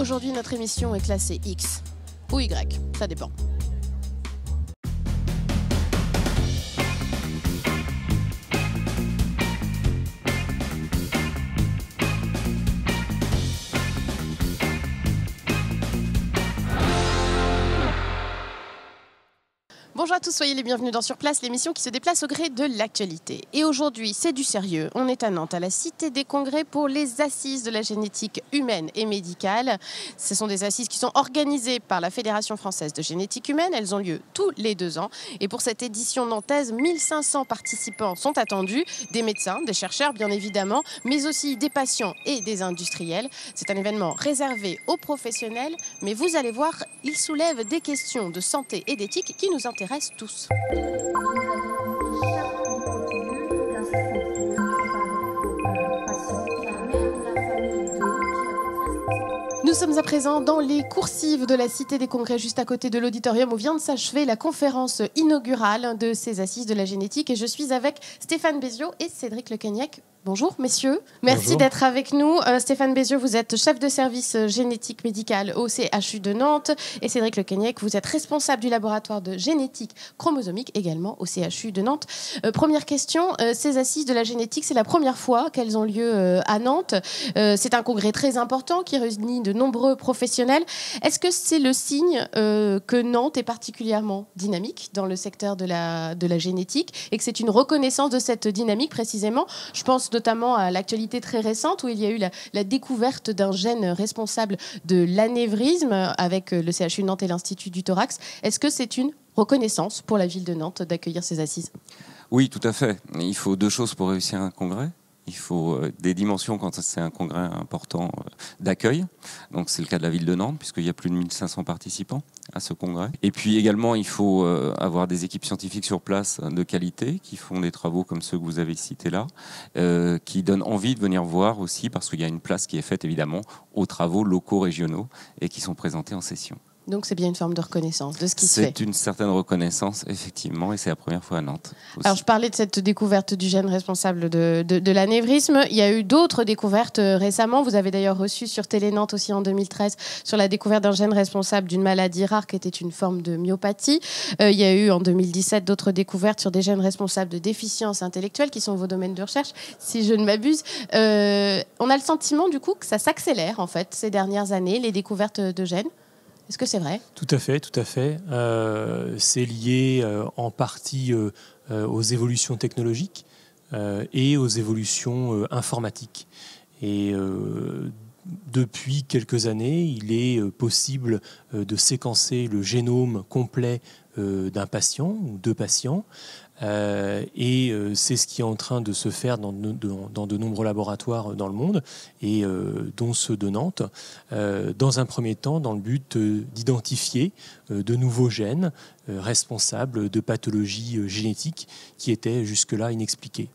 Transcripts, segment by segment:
Aujourd'hui, notre émission est classée X ou Y, ça dépend. Bonjour à tous, soyez les bienvenus dans Sur Place, l'émission qui se déplace au gré de l'actualité. Et aujourd'hui, c'est du sérieux. On est à Nantes, à la Cité des Congrès pour les Assises de la génétique humaine et médicale. Ce sont des assises qui sont organisées par la Fédération française de génétique humaine. Elles ont lieu tous les 2 ans. Et pour cette édition nantaise, 1500 participants sont attendus. Des médecins, des chercheurs bien évidemment, mais aussi des patients et des industriels. C'est un événement réservé aux professionnels, mais vous allez voir, il soulève des questions de santé et d'éthique qui nous intéressent tous. Nous sommes à présent dans les coursives de la Cité des Congrès, juste à côté de l'auditorium où vient de s'achever la conférence inaugurale de ces assises de la génétique. Et je suis avec Stéphane Béziot et Cédric Le Cagnac. Bonjour messieurs, merci d'être avec nous. Stéphane Béziot, vous êtes chef de service génétique médicale au CHU de Nantes et Cédric Le Cagnac, vous êtes responsable du laboratoire de génétique chromosomique également au CHU de Nantes. Première question, ces assises de la génétique, c'est la première fois qu'elles ont lieu à Nantes. C'est un congrès très important qui réunit de nombreux professionnels. Est-ce que c'est le signe que Nantes est particulièrement dynamique dans le secteur de la génétique et que c'est une reconnaissance de cette dynamique précisément? Je pense notamment à l'actualité très récente où il y a eu la découverte d'un gène responsable de l'anévrisme avec le CHU de Nantes et l'Institut du Thorax. Est-ce que c'est une reconnaissance pour la ville de Nantes d'accueillir ces assises? Oui, tout à fait. Il faut 2 choses pour réussir un congrès. Il faut des dimensions quand c'est un congrès important d'accueil. Donc c'est le cas de la ville de Nantes puisqu'il y a plus de 1500 participants à ce congrès. Et puis également il faut avoir des équipes scientifiques sur place de qualité qui font des travaux comme ceux que vous avez cités là, qui donnent envie de venir voir aussi parce qu'il y a une place qui est faite évidemment aux travaux locaux régionaux et qui sont présentés en session. Donc c'est bien une forme de reconnaissance de ce qui se fait. C'est une certaine reconnaissance, effectivement, et c'est la première fois à Nantes aussi. Alors je parlais de cette découverte du gène responsable de l'anévrisme. Il y a eu d'autres découvertes récemment. Vous avez d'ailleurs reçu sur Télé Nantes aussi en 2013 sur la découverte d'un gène responsable d'une maladie rare qui était une forme de myopathie. Il y a eu en 2017 d'autres découvertes sur des gènes responsables de déficiences intellectuelles qui sont vos domaines de recherche, si je ne m'abuse. On a le sentiment du coup que ça s'accélère en fait ces dernières années, les découvertes de gènes. Est-ce que c'est vrai ? Tout à fait, tout à fait. C'est lié en partie aux évolutions technologiques et aux évolutions informatiques. Et depuis quelques années, il est possible de séquencer le génome complet d'un patient ou 2 patients. Et c'est ce qui est en train de se faire dans de nombreux laboratoires dans le monde, et dont ceux de Nantes, dans un premier temps dans le but d'identifier de nouveaux gènes responsables de pathologies génétiques qui étaient jusque-là inexpliquées.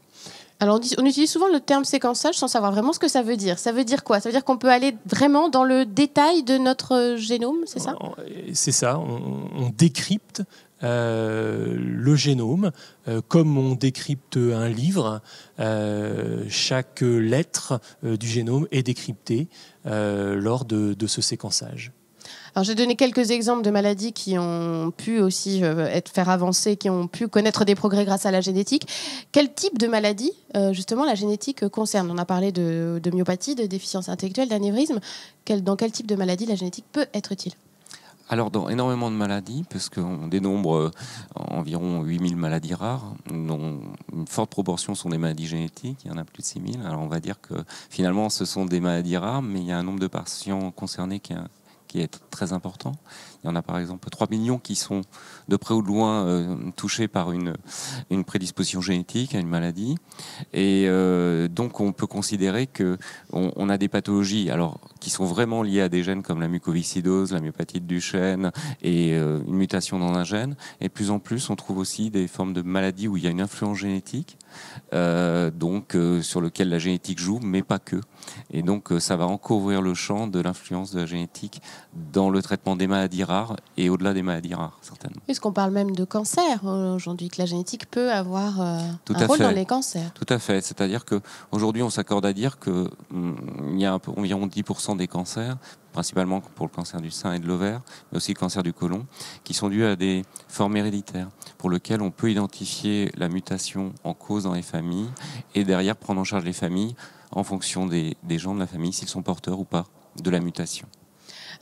Alors on utilise souvent le terme séquençage sans savoir vraiment ce que ça veut dire. Ça veut dire quoi ? Ça veut dire qu'on peut aller vraiment dans le détail de notre génome, c'est ça ? C'est ça, on décrypte le génome, comme on décrypte un livre. Chaque lettre du génome est décryptée lors de ce séquençage. Alors, j'ai donné quelques exemples de maladies qui ont pu aussi faire avancer, qui ont pu connaître des progrès grâce à la génétique. Quel type de maladie, justement, la génétique concerne ? On a parlé de myopathie, de déficience intellectuelle, d'anévrisme. Dans quel type de maladie la génétique peut être utile ? Alors, dans énormément de maladies, parce qu'on dénombre environ 8000 maladies rares, dont une forte proportion sont des maladies génétiques, il y en a plus de 6000. Alors, on va dire que finalement, ce sont des maladies rares, mais il y a un nombre de patients concernés qui est très important. Il y en a par exemple 3 millions qui sont de près ou de loin touchés par une prédisposition génétique à une maladie. Et donc on peut considérer qu'on a des pathologies alors, qui sont vraiment liées à des gènes comme la mucoviscidose, la myopathie de Duchenne et une mutation dans un gène. Et de plus en plus, on trouve aussi des formes de maladies où il y a une influence génétique, sur lequel la génétique joue, mais pas que. Et donc ça va encore ouvrir le champ de l'influence de la génétique dans le traitement des maladies rares et au-delà des maladies rares, certainement. Est-ce qu'on parle même de cancer aujourd'hui, que la génétique peut avoir un rôle fait. dans les cancers? Tout à fait. C'est-à-dire qu'aujourd'hui, on s'accorde à dire qu'il y a environ 10% des cancers, principalement pour le cancer du sein et de l'ovaire, mais aussi le cancer du côlon, qui sont dus à des formes héréditaires, pour lesquelles on peut identifier la mutation en cause dans les familles et derrière prendre en charge les familles en fonction des gens de la famille, s'ils sont porteurs ou pas de la mutation.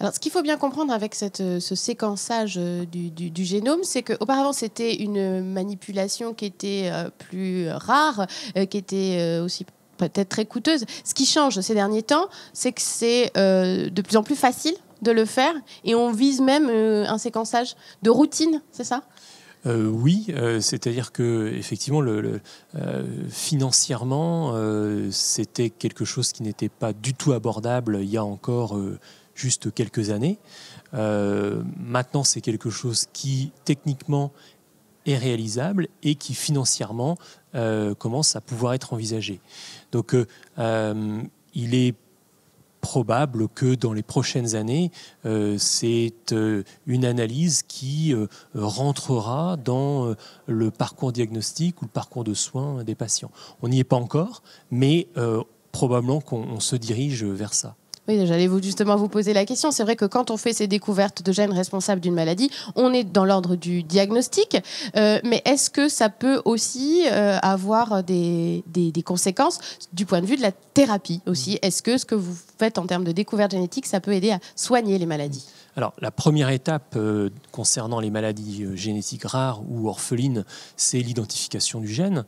Alors, ce qu'il faut bien comprendre avec ce séquençage du génome, c'est qu'auparavant, c'était une manipulation qui était plus rare, qui était aussi peut-être très coûteuse. Ce qui change ces derniers temps, c'est que c'est de plus en plus facile de le faire et on vise même un séquençage de routine, c'est ça ? Oui, c'est-à-dire que effectivement, financièrement, c'était quelque chose qui n'était pas du tout abordable il y a encore juste quelques années. Maintenant, c'est quelque chose qui techniquement est réalisable et qui financièrement commence à pouvoir être envisagé. Donc, il est probable que dans les prochaines années, c'est une analyse qui rentrera dans le parcours diagnostique ou le parcours de soins des patients. On n'y est pas encore, mais probablement qu'on se dirige vers ça. Oui, j'allais justement vous poser la question. C'est vrai que quand on fait ces découvertes de gènes responsables d'une maladie, on est dans l'ordre du diagnostic. Mais est-ce que ça peut aussi avoir des conséquences du point de vue de la thérapie aussi? Est-ce que ce que vous faites en termes de découverte génétique, ça peut aider à soigner les maladies? Alors, la première étape concernant les maladies génétiques rares ou orphelines, c'est l'identification du gène.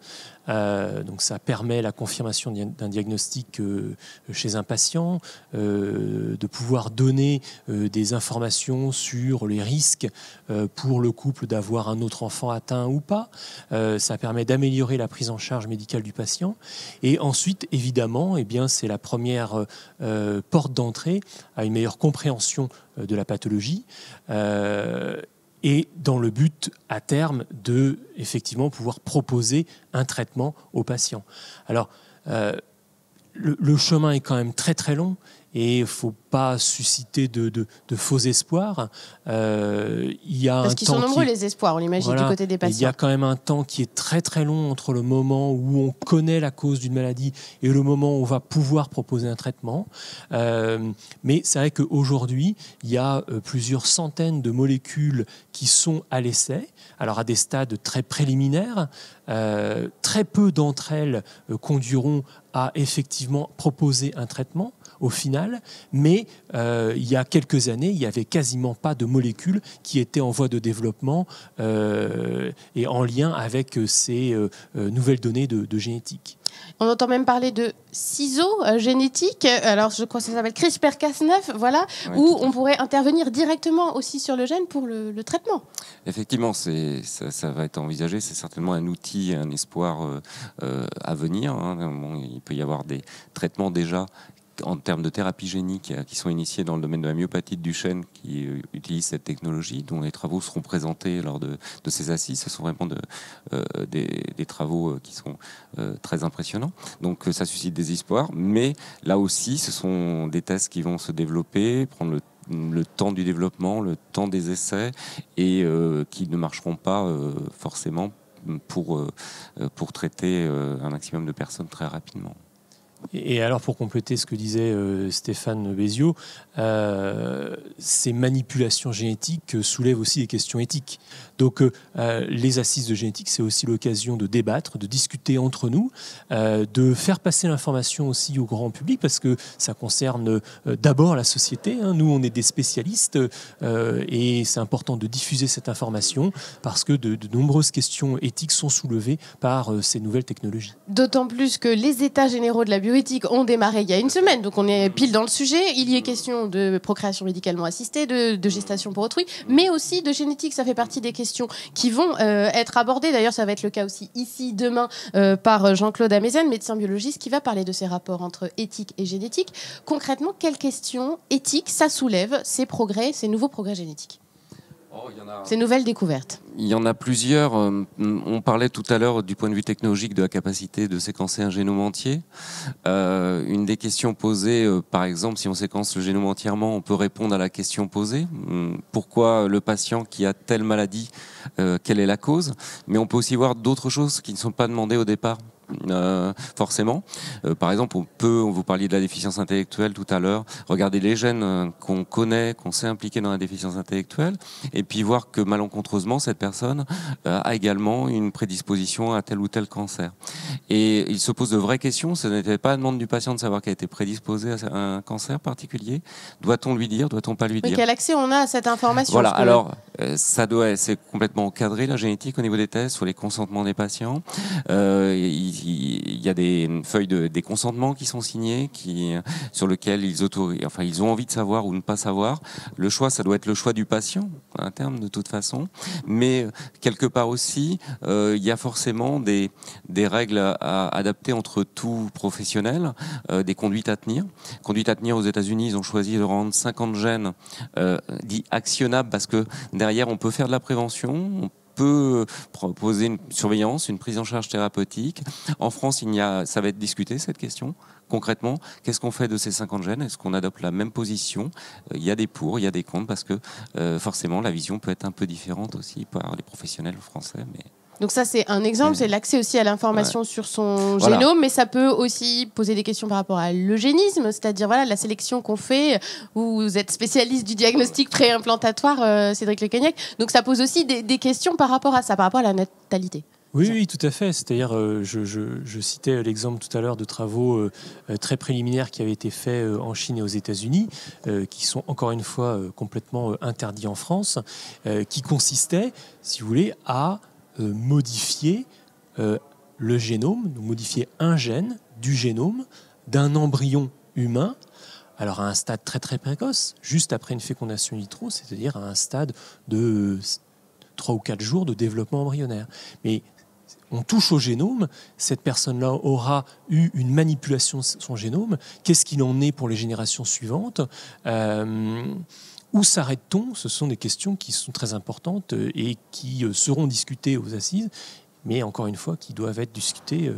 Donc, ça permet la confirmation d'un diagnostic chez un patient, de pouvoir donner des informations sur les risques pour le couple d'avoir un autre enfant atteint ou pas. Ça permet d'améliorer la prise en charge médicale du patient. Et ensuite, évidemment, c'est la première porte d'entrée à une meilleure compréhension de la pathologie et dans le but à terme de effectivement pouvoir proposer un traitement aux patients. Alors le chemin est quand même très très long et il ne faut pas susciter de faux espoirs. Parce qu'ils sont nombreux les espoirs, on l'imagine, du côté des patients. Il y a quand même un temps qui est très très long entre le moment où on connaît la cause d'une maladie et le moment où on va pouvoir proposer un traitement. Mais c'est vrai qu'aujourd'hui, il y a plusieurs centaines de molécules qui sont à l'essai, alors à des stades très préliminaires. Très peu d'entre elles conduiront à effectivement proposer un traitement au final, mais il y a quelques années, il n'y avait quasiment pas de molécules qui étaient en voie de développement et en lien avec ces nouvelles données de génétique. On entend même parler de ciseaux génétiques. Alors, je crois que ça s'appelle CRISPR-Cas9, voilà, oui, où on pourrait intervenir directement aussi sur le gène pour le traitement. Effectivement, ça va être envisagé. C'est certainement un outil, un espoir à venir. Bon, il peut y avoir des traitements déjà en termes de thérapie génique qui sont initiés dans le domaine de la myopathie de Duchenne qui utilisent cette technologie, dont les travaux seront présentés lors de ces assises. Ce sont vraiment des travaux qui sont très impressionnants. Donc ça suscite des espoirs, mais là aussi, ce sont des tests qui vont se développer, prendre le temps du développement, le temps des essais, et qui ne marcheront pas forcément pour traiter un maximum de personnes très rapidement. Et alors, pour compléter ce que disait Stéphane Béziot, ces manipulations génétiques soulèvent aussi des questions éthiques. Donc, les assises de génétique, c'est aussi l'occasion de débattre, de discuter entre nous, de faire passer l'information aussi au grand public, parce que ça concerne d'abord la société. Nous, on est des spécialistes et c'est important de diffuser cette information parce que de nombreuses questions éthiques sont soulevées par ces nouvelles technologies. D'autant plus que les états généraux de la bioéthique ont démarré il y a une semaine, donc on est pile dans le sujet. Il y est question de procréation médicalement assistée, de gestation pour autrui, mais aussi de génétique. Ça fait partie des questions qui vont être abordées. D'ailleurs, ça va être le cas aussi ici demain par Jean-Claude Amezen, médecin biologiste, qui va parler de ces rapports entre éthique et génétique. Concrètement, quelles questions éthiques ça soulève, ces nouveaux progrès génétiques ? Ces nouvelles découvertes. Il y en a plusieurs. On parlait tout à l'heure du point de vue technologique de la capacité de séquencer un génome entier. Une des questions posées, par exemple, si on séquence le génome entièrement, on peut répondre à la question posée. Pourquoi le patient qui a telle maladie, quelle est la cause? Mais on peut aussi voir d'autres choses qui ne sont pas demandées au départ. Forcément. Par exemple, vous parliez de la déficience intellectuelle tout à l'heure, regarder les gènes qu'on connaît, qu'on sait impliquer dans la déficience intellectuelle, et puis voir que malencontreusement, cette personne a également une prédisposition à tel ou tel cancer. Et il se pose de vraies questions. Ce n'était pas la demande du patient de savoir qu'elle était prédisposée à un cancer particulier. Doit-on lui dire? Doit-on pas lui dire? Quel accès on a à cette information? Voilà. Alors, c'est complètement encadré, la génétique, au niveau des tests, sur les consentements des patients. Il y a des feuilles des consentements qui sont signés, sur lesquels ils ont envie de savoir ou ne pas savoir. Le choix, ça doit être le choix du patient, à terme, de toute façon. Mais quelque part aussi, il y a forcément des règles à adapter entre tout professionnel, des conduites à tenir. Conduites à tenir aux États-Unis, ils ont choisi de rendre 50 gènes dits actionnables parce que derrière, on peut faire de la prévention, peut proposer une surveillance, une prise en charge thérapeutique. En France, ça va être discuté, cette question. Concrètement, qu'est-ce qu'on fait de ces 50 gènes? Est-ce qu'on adopte la même position? Il y a des pour, il y a des contre, parce que forcément, la vision peut être un peu différente aussi par les professionnels français. Donc ça, c'est un exemple, c'est l'accès aussi à l'information sur son génome, mais ça peut aussi poser des questions par rapport à l'eugénisme, c'est-à-dire la sélection qu'on fait. Vous êtes spécialiste du diagnostic préimplantatoire, Cédric Le Cagnac, donc ça pose aussi des questions par rapport à ça, par rapport à la natalité. Oui, tout à fait. C'est-à-dire, je citais l'exemple tout à l'heure de travaux très préliminaires qui avaient été faits en Chine et aux États-Unis, qui sont encore une fois complètement interdits en France, qui consistaient, si vous voulez, à modifier le génome, modifier un gène du génome d'un embryon humain, alors à un stade très très précoce, juste après une fécondation in vitro, c'est-à-dire à un stade de 3 ou 4 jours de développement embryonnaire. Mais on touche au génome, cette personne-là aura eu une manipulation de son génome, qu'est-ce qu'il en est pour les générations suivantes? Où s'arrête-t-on? Ce sont des questions qui sont très importantes et qui seront discutées aux assises, mais encore une fois, qui doivent être discutées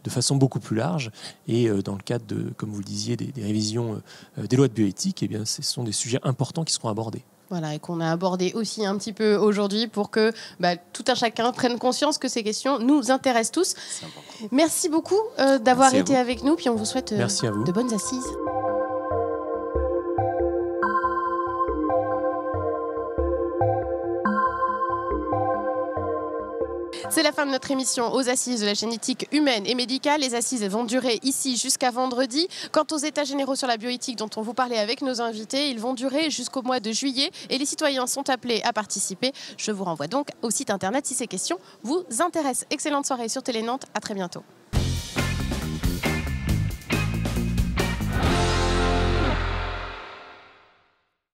de façon beaucoup plus large. Et dans le cadre, comme vous le disiez, des révisions des lois de bioéthique, eh bien, ce sont des sujets importants qui seront abordés. Voilà, et qu'on a abordé aussi un petit peu aujourd'hui pour que tout un chacun prenne conscience que ces questions nous intéressent tous. Merci beaucoup d'avoir été avec nous, puis on vous souhaite de bonnes assises. C'est la fin de notre émission aux Assises de la génétique humaine et médicale. Les assises vont durer ici jusqu'à vendredi. Quant aux états généraux sur la bioéthique dont on vous parlait avec nos invités, ils vont durer jusqu'au mois de juillet et les citoyens sont appelés à participer. Je vous renvoie donc au site internet si ces questions vous intéressent. Excellente soirée sur Télé Nantes. À très bientôt.